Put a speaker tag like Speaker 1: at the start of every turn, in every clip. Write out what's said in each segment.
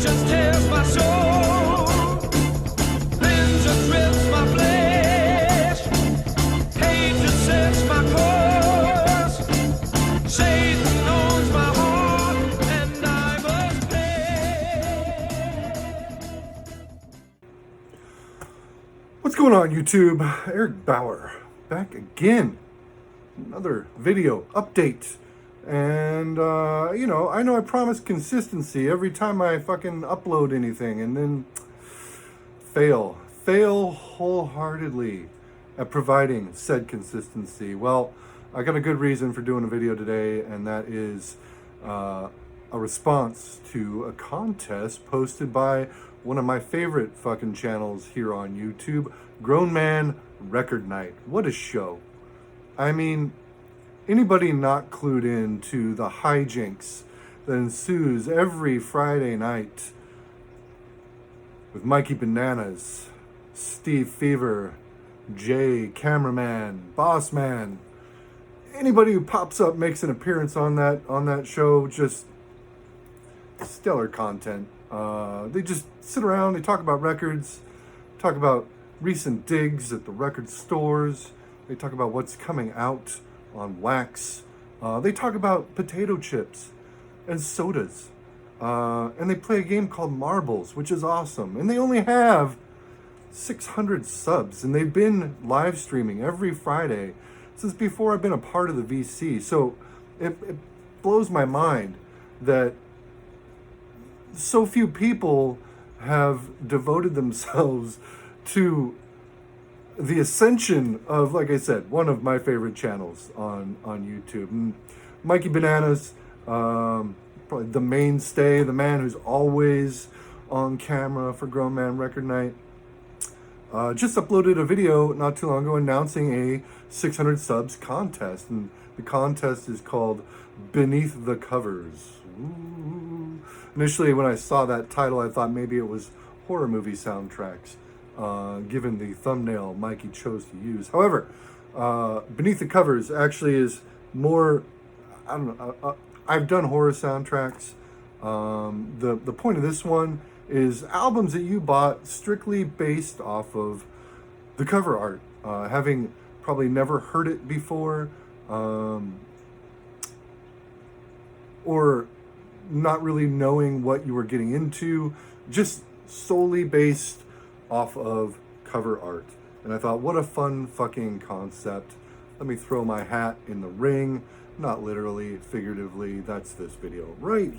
Speaker 1: just tears my soul. Pleasure strips my flesh. Hate just sets my course. Satan owns my heart, and I must pay.
Speaker 2: What's going on, YouTube? Eric Bauer back again. Another video update. And, I know I promise consistency every time I fucking upload anything and then fail wholeheartedly at providing said consistency. Well, I got a good reason for doing a video today, and that is a response to a contest posted by one of my favorite fucking channels here on YouTube, Grown Man Record Night. What a show. I mean, anybody not clued in to the hijinks that ensues every Friday night with Mikey Bananas, Steve Fever, Jay, Cameraman, Boss Man, anybody who pops up makes an appearance on that show, just stellar content. They just sit around, they talk about records, talk about recent digs at the record stores, they talk about what's coming out on wax. They talk about potato chips and sodas. And they play a game called Marbles, which is awesome. And they only have 600 subs. And they've been live streaming every Friday since before I've been a part of the VC. So it blows my mind that so few people have devoted themselves to the ascension of, like I said, one of my favorite channels on YouTube. And Mikey Bananas, probably the mainstay, the man who's always on camera for Grown Man Record Night, just uploaded a video not too long ago announcing a 600 subs contest. And the contest is called Beneath the Covers. Ooh. Initially, when I saw that title, I thought maybe it was horror movie soundtracks, given the thumbnail Mikey chose to use. However, Beneath the Covers actually is more, I don't know, I've done horror soundtracks. The point of this one is albums that you bought strictly based off of the cover art. Having probably never heard it before, or not really knowing what you were getting into, just solely based off of cover art. And I thought, what a fun fucking concept. Let me throw my hat in the ring. Not literally, figuratively. That's this video right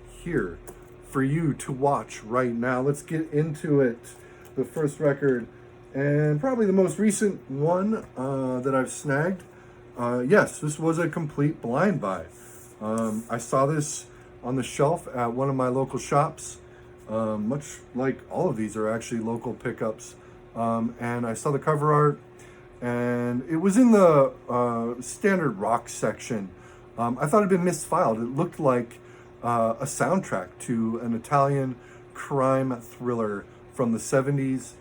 Speaker 2: here for you to watch right now. Let's get into it. The first record, and probably the most recent one that I've snagged. Yes, this was a complete blind buy. I saw this on the shelf at one of my local shops. Much like all of these are actually local pickups. And I saw the cover art, and it was in the standard rock section. I thought it had been misfiled. It looked like a soundtrack to an Italian crime thriller from the 70s.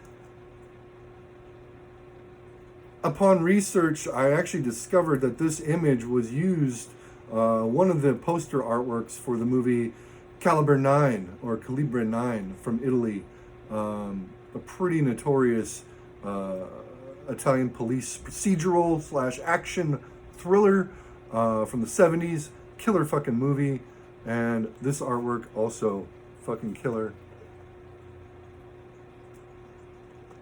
Speaker 2: Upon research, I actually discovered that this image was used, one of the poster artworks for the movie Calibre 9 from Italy, a pretty notorious Italian police procedural / action thriller from the 70s. Killer fucking movie, and this artwork also fucking killer.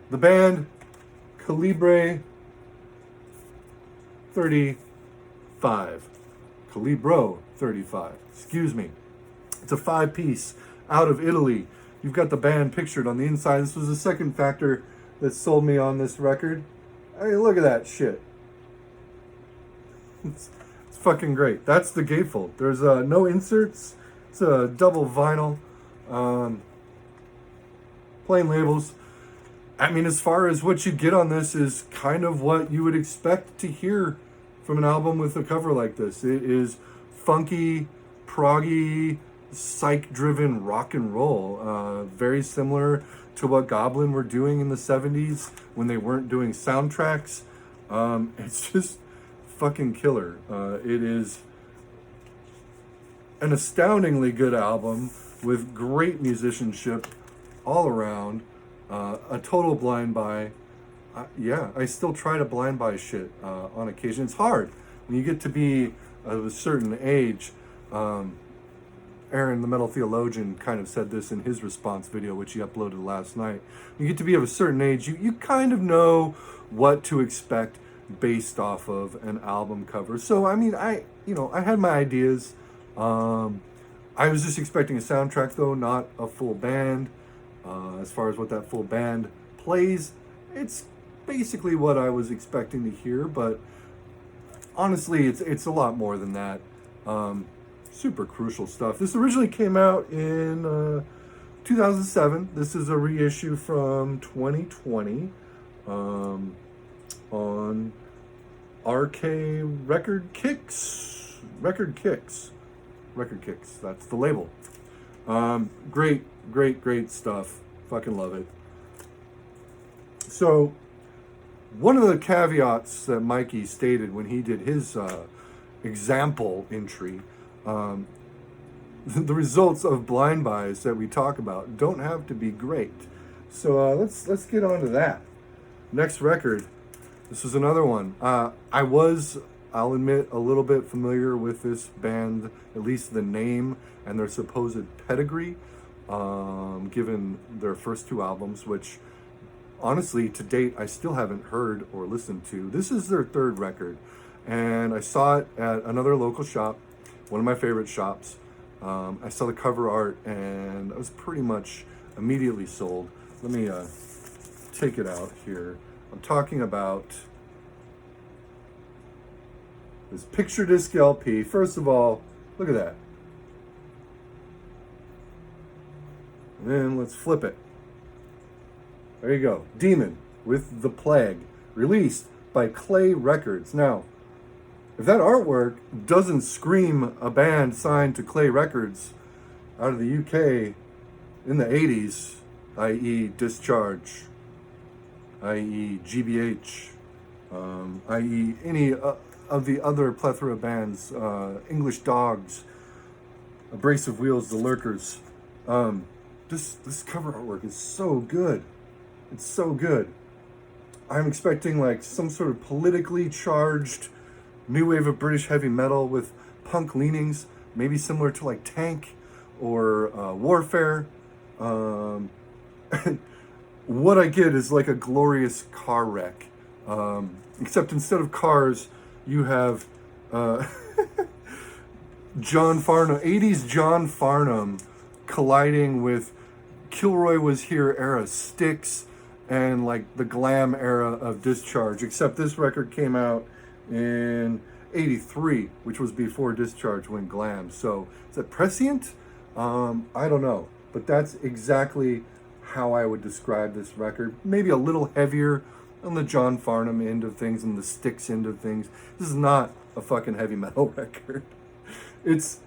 Speaker 2: The band, Calibre 35. Calibro 35, excuse me. It's a 5-piece out of Italy. You've got the band pictured on the inside. This was the second factor that sold me on this record. Hey, look at that shit. It's fucking great. That's the gatefold. There's no inserts. It's a double vinyl. Plain labels. I mean, as far as what you get on this is kind of what you would expect to hear from an album with a cover like this. It is funky, proggy, psych-driven rock and roll. Very similar to what Goblin were doing in the 70s when they weren't doing soundtracks. It's just fucking killer. It is an astoundingly good album. with great musicianship all around, a total blind buy. Yeah, I still try to blind buy shit on occasion. It's hard when you get to be of a certain age. Aaron, the metal theologian, kind of said this in his response video, which he uploaded last night. When you get to be of a certain age, you kind of know what to expect based off of an album cover. So, I mean, I had my ideas. I was just expecting a soundtrack, though, not a full band. As far as what that full band plays, it's basically what I was expecting to hear, but honestly, it's a lot more than that. Super crucial stuff. This originally came out in 2007. This is a reissue from 2020 on RK Record Kicks. That's the label. Great stuff. Fucking love it. So, one of the caveats that Mikey stated when he did his example entry, the results of blind buys that we talk about don't have to be great. So let's get on to that. Next record. This is another one. I'll admit, a little bit familiar with this band, at least the name and their supposed pedigree, given their first two albums, which honestly, to date, I still haven't heard or listened to. This is their third record, and I saw it at another local shop, one of my favorite shops. I saw the cover art, and I was pretty much immediately sold. Let me take it out here. I'm talking about this picture disc LP. First of all, look at that. And then let's flip it. There you go. Demon with the Plague, released by Clay Records. Now, if that artwork doesn't scream a band signed to Clay Records out of the UK in the 80s, i.e. Discharge, i.e. GBH, i.e. any of the other plethora of bands, English Dogs, Abrasive Wheels, The Lurkers, this cover artwork is so good. It's so good. I'm expecting like some sort of politically charged new wave of British heavy metal with punk leanings, maybe similar to like Tank or Warfare. What I get is like a glorious car wreck. Except instead of cars, you have John Farnham, 80s John Farnham colliding with Kilroy Was Here era Styx and like the glam era of Discharge, except this record came out in 83, which was before Discharge went glam. So is that prescient? I don't know, but that's exactly how I would describe this record. Maybe a little heavier on the John Farnham end of things and the Styx end of things. This is not a fucking heavy metal record. It's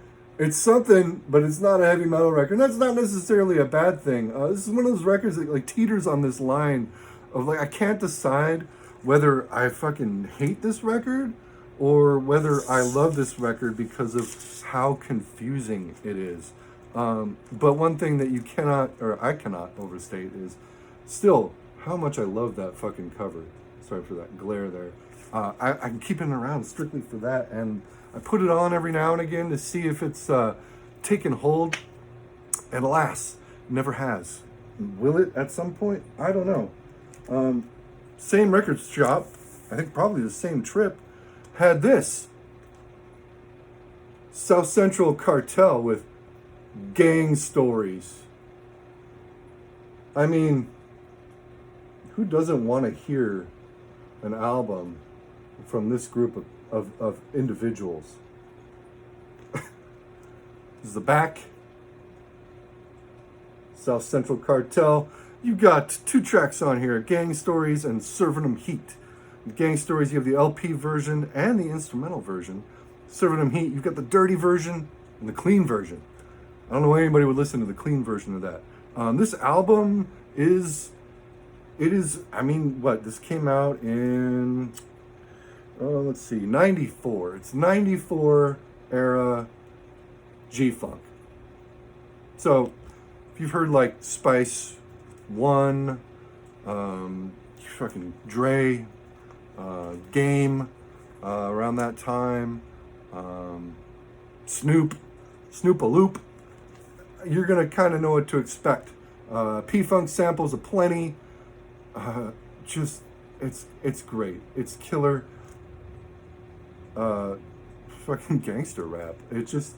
Speaker 2: something, but it's not a heavy metal record. And that's not necessarily a bad thing. This is one of those records that like teeters on this line of like, I can't decide whether I fucking hate this record or whether I love this record because of how confusing it is. But one thing that you cannot, or I cannot overstate is still how much I love that fucking cover. Sorry for that glare there. I'm keeping it around strictly for that, and I put it on every now and again to see if it's taken hold, and alas, never has. Will it at some point? I don't know. Same record shop, I think probably the same trip, had this. South Central Cartel with Gang Stories. I mean, who doesn't want to hear an album from this group of individuals? This is the back. South Central Cartel. You've got two tracks on here, Gang Stories and Serving 'em Heat. Gang Stories, you have the LP version and the instrumental version. Serving 'em Heat, you've got the dirty version and the clean version. I don't know why anybody would listen to the clean version of that. This album is, I mean, what? This came out in, let's see, 94. It's 94 era G-Funk. So if you've heard like Spice One, fucking Dre, Game, around that time, Snoop, Snoop-a-Loop, you're gonna kind of know what to expect. P-Funk samples aplenty. Just it's great. It's killer. Fucking gangster rap. It just,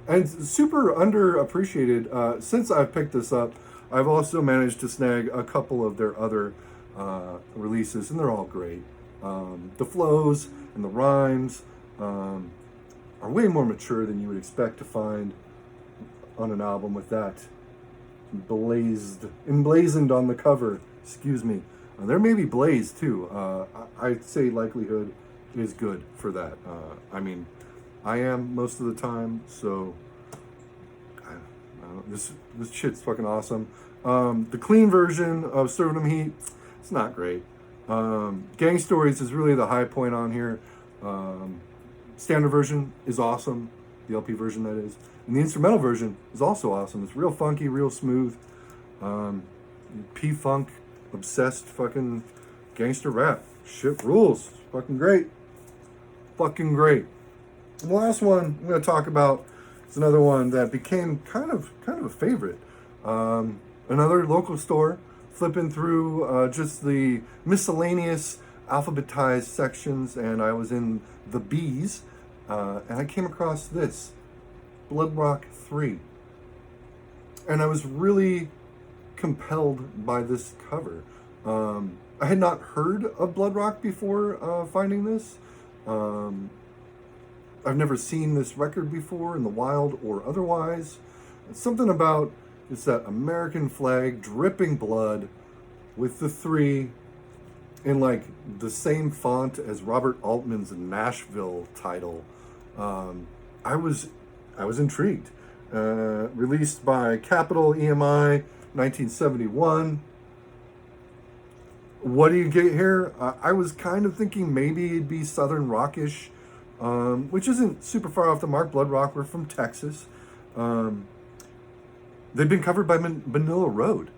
Speaker 2: and super underappreciated. Since I've picked this up, I've also managed to snag a couple of their other releases, and they're all great. The flows and the rhymes are way more mature than you would expect to find on an album with that emblazoned on the cover. Excuse me. There may be blazed too. I'd say likelihood is good for that. I mean, I am most of the time, so this shit's fucking awesome. The clean version of Serving 'Em Heat, it's not great. Gang Stories is really the high point on here. Standard version is awesome, the LP version that is, and the instrumental version is also awesome. It's real funky, real smooth. P-Funk obsessed fucking gangster rap. Shit rules. Fucking great. Fucking great. And the last one I'm going to talk about is another one that became kind of a favorite. Another local store, flipping through just the miscellaneous alphabetized sections, and I was in the B's, and I came across this, Blood Rock 3. And I was really compelled by this cover. I had not heard of Blood Rock before finding this. I've never seen this record before in the wild or otherwise. It's something about it's that American flag dripping blood with the 3 in like the same font as Robert Altman's Nashville title. I was intrigued. Released by Capitol EMI, 1971. What do you get here? I was kind of thinking maybe it'd be Southern Rockish, which isn't super far off the mark. Blood Rock, we're from Texas. They've been covered by Manila Road.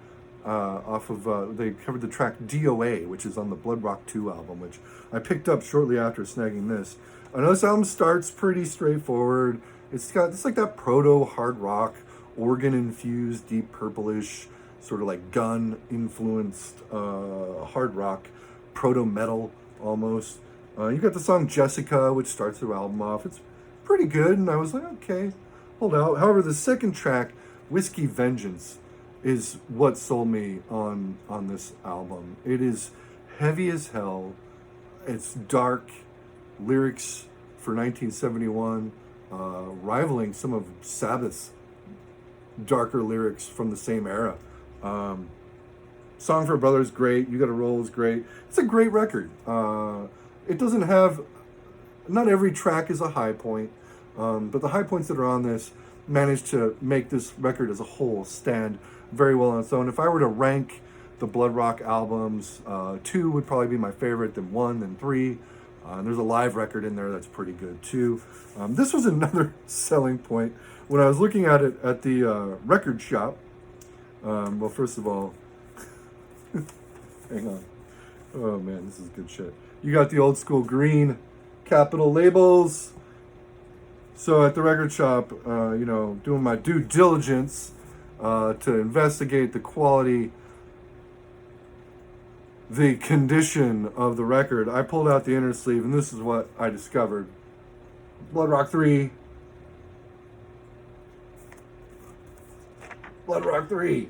Speaker 2: They covered the track DOA, which is on the Blood Rock 2 album, which I picked up shortly after snagging this. I know this album starts pretty straightforward. It's like that proto hard rock, organ infused, deep purplish, sort of like gun influenced hard rock, proto metal almost. You got the song Jessica, which starts the album off. It's pretty good, and I was like, okay, hold out. However, the second track, Whiskey Vengeance, is what sold me on this album. It is heavy as hell. It's dark lyrics for 1971, rivaling some of Sabbath's darker lyrics from the same era. Song for a Brother is great. You Gotta Roll is great. It's a great record. It doesn't have, not every track is a high point, but the high points that are on this managed to make this record as a whole stand very well on its own. If I were to rank the Blood Rock albums, 2 would probably be my favorite, then 1, then 3. And there's a live record in there that's pretty good too. This was another selling point when I was looking at it at the record shop. Well, first of all, hang on. Oh man, this is good shit. You got the old school green Capitol labels. So at the record shop, doing my due diligence to investigate the quality, the condition of the record, I pulled out the inner sleeve, and this is what I discovered. Blood Rock 3. Blood Rock 3.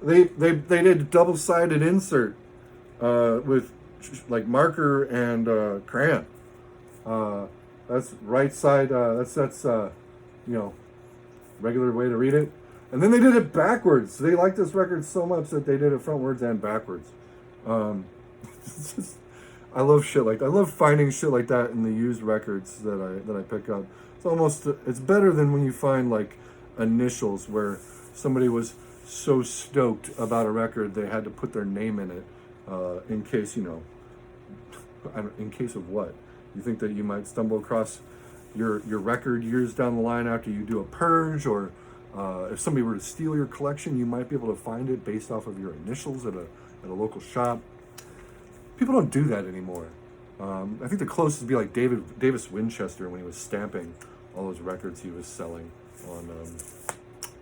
Speaker 2: They did a double-sided insert with like marker and crayon. That's right side. That's regular way to read it. And then they did it backwards. They liked this record so much that they did it frontwards and backwards. It's just, I love shit like that. I love finding shit like that in the used records that I pick up. It's better than when you find like initials where somebody was so stoked about a record they had to put their name in it in case in case of what? You think that you might stumble across your record years down the line after you do a purge, or If somebody were to steal your collection, you might be able to find it based off of your initials at a local shop. People don't do that anymore. I think the closest would be like Davis Winchester when he was stamping all those records he was selling on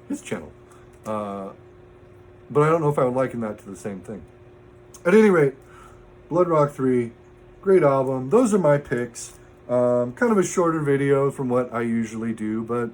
Speaker 2: his channel. But I don't know if I would liken that to the same thing. At any rate, Blood Rock 3, great album. Those are my picks. Kind of a shorter video from what I usually do, but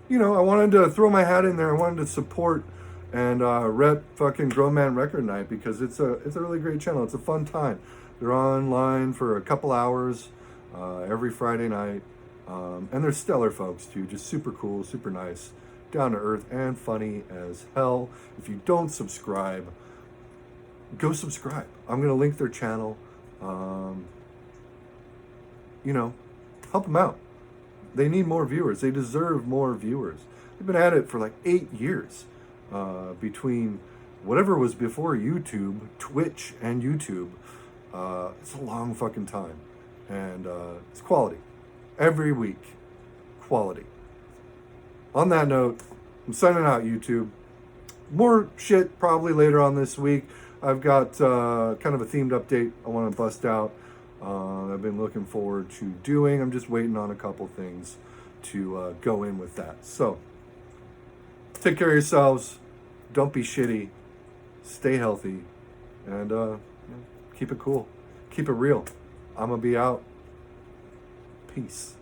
Speaker 2: you know, I wanted to throw my hat in there. I wanted to support and rep fucking Grown Man Record Night because it's a really great channel. It's a fun time. They're online for a couple hours every Friday night, and they're stellar folks too. Just super cool, super nice, down to earth, and funny as hell. If you don't subscribe, go subscribe. I'm gonna link their channel. You know, help them out. They need more viewers. They deserve more viewers. They've been at it for like 8 years, between whatever was before YouTube, Twitch, and YouTube. It's a long fucking time, and it's quality. Every week, quality. On that note, I'm signing out, YouTube. More shit probably later on this week. I've got kind of a themed update I want to bust out. I've been looking forward to doing. I'm just waiting on a couple things to go in with that. So, take care of yourselves. Don't be shitty. Stay healthy. And keep it cool. Keep it real. I'm going to be out. Peace.